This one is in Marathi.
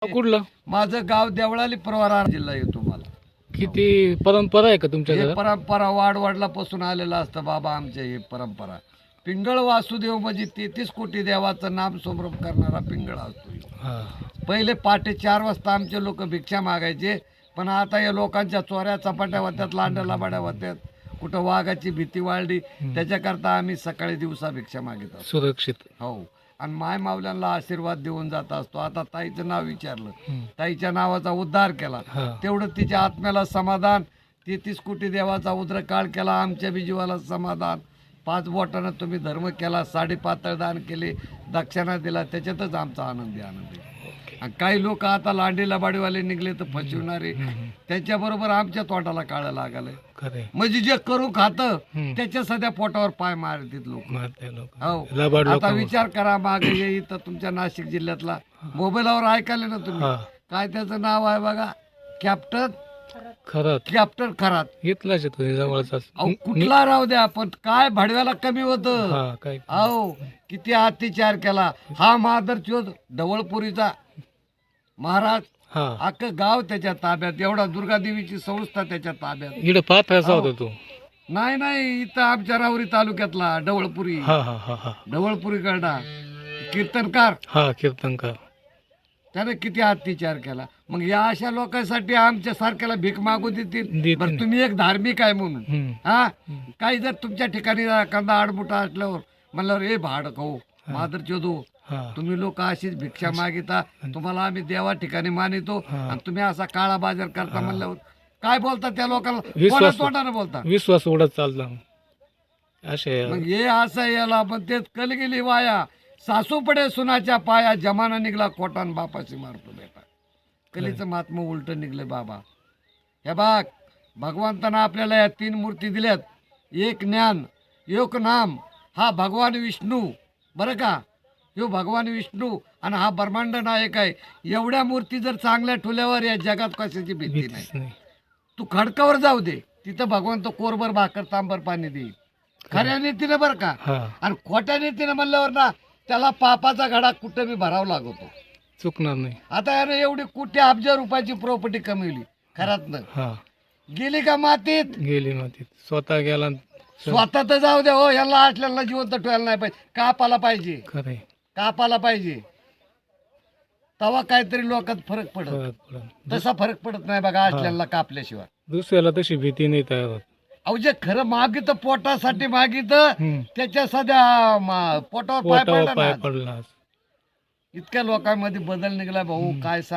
कुठलं? माझं गाव देवळाली प्रवरा जिल्हा येतो मला. किती परंपरा आहे का तुमच्या हे घरात? परंपरा वाडवडिलापासून आलेलं असतं बाबा आमच्या. हे परंपरा पिंगळ वासुदेव म्हणजे 33 कोटी देवाचं नाम समरूप करणारा पिंगळ असतो. हा. पहिले पहाटे 4 वाजता आमचे लोक भिक्षा मागायचे, पण आता या लोकांच्या चोऱ्या चपाट्या होत्यात, लांड्या लाबाड्या होत्यात, कुठं वाघाची भीती वाढली, त्याच्याकरता आम्ही सकाळी दिवसा भिक्षा मागित असतो. सुरक्षित. हो, आणि माय मावल्यांना आशीर्वाद देऊन जात असतो. आता ताईचं नाव विचारलं, हम्म. ताईच्या नावाचा उद्धार केला, हा. तेवढं तिच्या आत्म्याला समाधान. 33 कोटी देवाचा उद्रकाळ केला, आमच्या बी जीवाला समाधान. 5 बोटानं तुम्ही धर्म केला, 5.5 दान केले, दक्षिणा दिला, त्याच्यातच आमचा आनंदी आहे. आणि काही लोक आता लांडी लबाडीवाले निघले तर फसविणारे, त्यांच्याबरोबर आमच्या तोंडाला काळं लागलंय. खरे म्हणजे जे करू खातं त्याच्या सध्या पोटावर पाय मारतात लोक. मारते लोक. हो, लबाड आता लोक. विचार करा, मागे ये इथं तुमच्या नाशिक जिल्ह्यातला मोबाईलवर ऐकायला ना तुम्ही, हा. काय त्याचं नाव आहे बघा, कॅप्टन खरात. घेतलाच तुझ्या जवळचाच. अहो कुठला राहू द्या, पण काय भाडव्याला कमी होतं. हा काय. अहो किती अत्याचार केला. हा महादर चोद ढवळपुरीचा महाराज, हा. अख्खं गाव त्याच्या ताब्यात, एवढा दुर्गादेवीची संस्था त्याच्या ताब्यात. इकडे पाथराचा होता तू. नाही, इथं आमच्या राहुरी तालुक्यातला ढवळपुरी, हा हा हा हा. ढवळपुरी कडा कीर्तनकार, हा कीर्तनकार. त्याने किती अत्याचार केला. मग या अशा लोकांसाठी आमच्या सारख्याला भीक मागू देतील? बरं, तुम्ही एक धार्मिक आहे म्हणून, हम्म. हा, काही जर तुमच्या ठिकाणी एखादा आडमुठा असल्यावर म्हणल्यावर ए भाडक हो मादर चोदू, हा. तुम्ही लोक अशीच भिक्षा मागिता, तुम्हाला आम्ही देवा ठिकाणी मानितो, आणि तुम्ही असा काळा बाजार करता म्हणल्यावर काय बोलता त्या लोकांना? विश्वास- तोंडाने बोलता. विश्वास उडत चालला असे. मग हे असं याला पण तेच कल गेली वाया, सासू पडे सुनाच्या पाया, जमाना निघला कोटान बापाशी मारतो बेटा. कलीचं महात्मा उलट निघले बाबा. हे बघ, भगवंतानं आपल्याला या 3 मूर्ती दिल्यात. एक ज्ञान, एक नाम, हा भगवान विष्णू, बरं का, ह्यो भगवान विष्णू, आणि हा ब्रह्मांड नायक आहे. एवढ्या मूर्ती जर चांगल्या ठेवल्यावर या जगात कशाची भीती नाही. नाही. तू खडकावर जाऊ दे, तिथं भगवंत कोरभर भाकर तांबर पाणी देईल, खऱ्या नीतीनं बरं का. हा. आणि खोट्या नीतीनं म्हणल्यावर ना त्याला पापाचा घडा कुठं बी भरावा लागतो. चुकणार नाही. आता यानं एवढी कोटी अब्ज रुपयाची प्रॉपर्टी कमवली, खरातनं हा. गेली का मातीत? गेली मातीत. स्वतः गेला. स्वतः तर जाऊ दे हो, यांना असलेला जिवंत ठेवायला नाही पाहिजे, कापाला पाहिजे, खरे. कापाला पाहिजे, तेव्हा काहीतरी लोकात फरक पडत. तसा फरक पडत नाही बघा असलेला कापल्याशिवाय. दुसऱ्याला तशी भीती नाही तयार होत. अहो जे खरं मागित, पोटासाठी मागित, हम्म. त्याच्या सध्या पोटावर पाय पोटावर पडला पाय ना. पडला. इतक्या लोकांमध्ये बदल निघाला भाऊ, काय सांग.